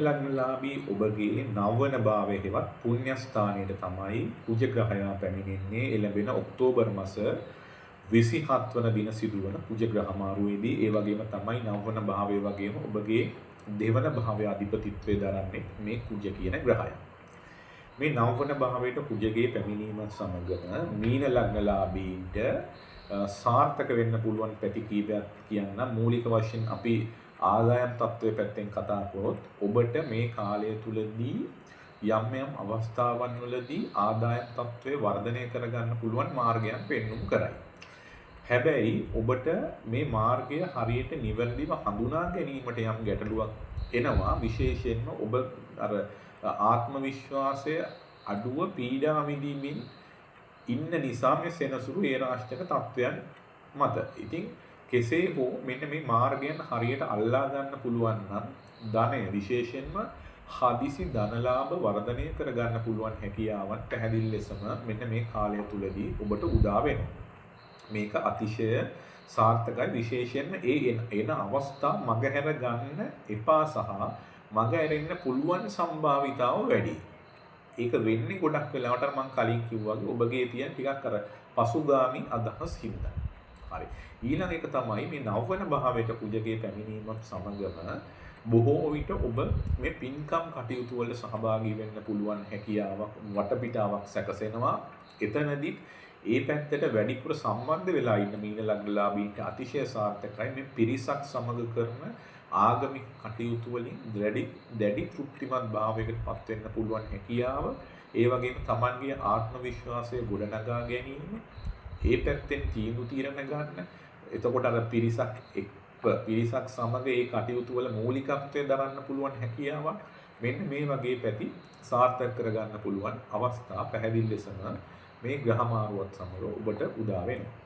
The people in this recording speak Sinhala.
ලග්නලාභී ඔබගේ නවවන භාවයේ හෙවත් පුණ්‍ය ස්ථානයේ තමයි කුජ ග්‍රහයා පැමිණෙන්නේ එළඹෙන ඔක්තෝබර් මාස 27 වන දින සිදුවන කුජ ග්‍රහ මාරුවේදී. ඒ වගේම තමයි නවවන භාවයේ වගේම ඔබගේ දෙවන භාවයේ අධිපතිත්වයේ දරන්නේ මේ කුජ කියන ග්‍රහය. මේ නවවන භාවයට කුජගේ පැමිණීමත් සමගම මීන ලග්නලාභීන්ට සාර්ථක වෙන්න පුළුවන් පැති කීපයක් කියන්න. මූලික වශයෙන් අපි ආදායම් තත්ත්වයේ පැත්තෙන් කතා කරොත් ඔබට මේ කාලය තුලදී යම් යම් අවස්ථාවන් වලදී ආදායම් තත්ත්වය වර්ධනය කරගන්න පුළුවන් මාර්ගයන් පෙන්눔 කරයි. හැබැයි ඔබට මේ මාර්ගය හරියට නිවැරදිව හඳුනා ගැනීමට යම් ගැටලුවක් එනවා. විශේෂයෙන්ම ඔබ අර ආත්ම විශ්වාසය අඩුව පීඩා විඳින්මින් ඉන්න නිසා මේ සෙනසුරු ඒ රාශියක තත්වයන් මත. ඉතින් කෙසේ හෝ මෙන්න මේ මාර්ගයන් හරියට අල්ලා ගන්න පුළුවන් නම් ධනය විශේෂයෙන්ම හදිසි ධනලාභ වර්ධනය කර ගන්න පුළුවන් හැකියාවන් පැහැදිලි ලෙසම මෙන්න මේ කාලය තුලදී ඔබට උදා වෙනවා. මේක අතිශය සාර්ථකයි. විශේෂයෙන්ම එන අවස්ථා මගහැර ගන්න එපා සහ මගහැරෙන්න පුළුවන් සම්භාවිතාව වැඩි. ඒක වෙන්නේ ගොඩක් වෙලාවට මම කලින් කිව්වා වගේ ඔබගේ තියෙන ටිකක් අර පසුගාමි අදහස් හින්දා. හරි. ඊළඟ එක තමයි මේ නවවන භාවයට කුජගේ පැමිණීමත් සමගම බොහෝ විට ඔබ මේ පින්කම් කටයුතු වල සහභාගී වෙන්න පුළුවන් හැකියාවක් වටපිටාවක් සැකසෙනවා. එතනදී ඒ පැත්තට වැඩිපුර සම්බන්ධ වෙලා ඉන්න මීන ලග්නලාභීන්ට අතිශය සාර්ථකයි මේ පිරිසක් සමග කරන ආගමික කටයුතු වලින් දැඩි තෘප්තිමත් භාවයකට පත් වෙන්න පුළුවන් හැකියාව. ඒ වගේම Tamanගේ ආත්ම විශ්වාසය ගොඩනගා ගැනීම, ඒ පැත්තෙන් තීන්දුව తీරන ගන්න. එතකොට අර පිරිසක් සමග ඒ කටයුතු වල මූලිකත්වය දරන්න පුළුවන් හැකියාව. මෙන්න මේ වගේ පැති සාර්ථක කරගන්න පුළුවන් අවස්ථා පැහැදිලි ලෙසම මේ ග්‍රහ මාරුවත් සමග ඔබට උදා වෙනවා.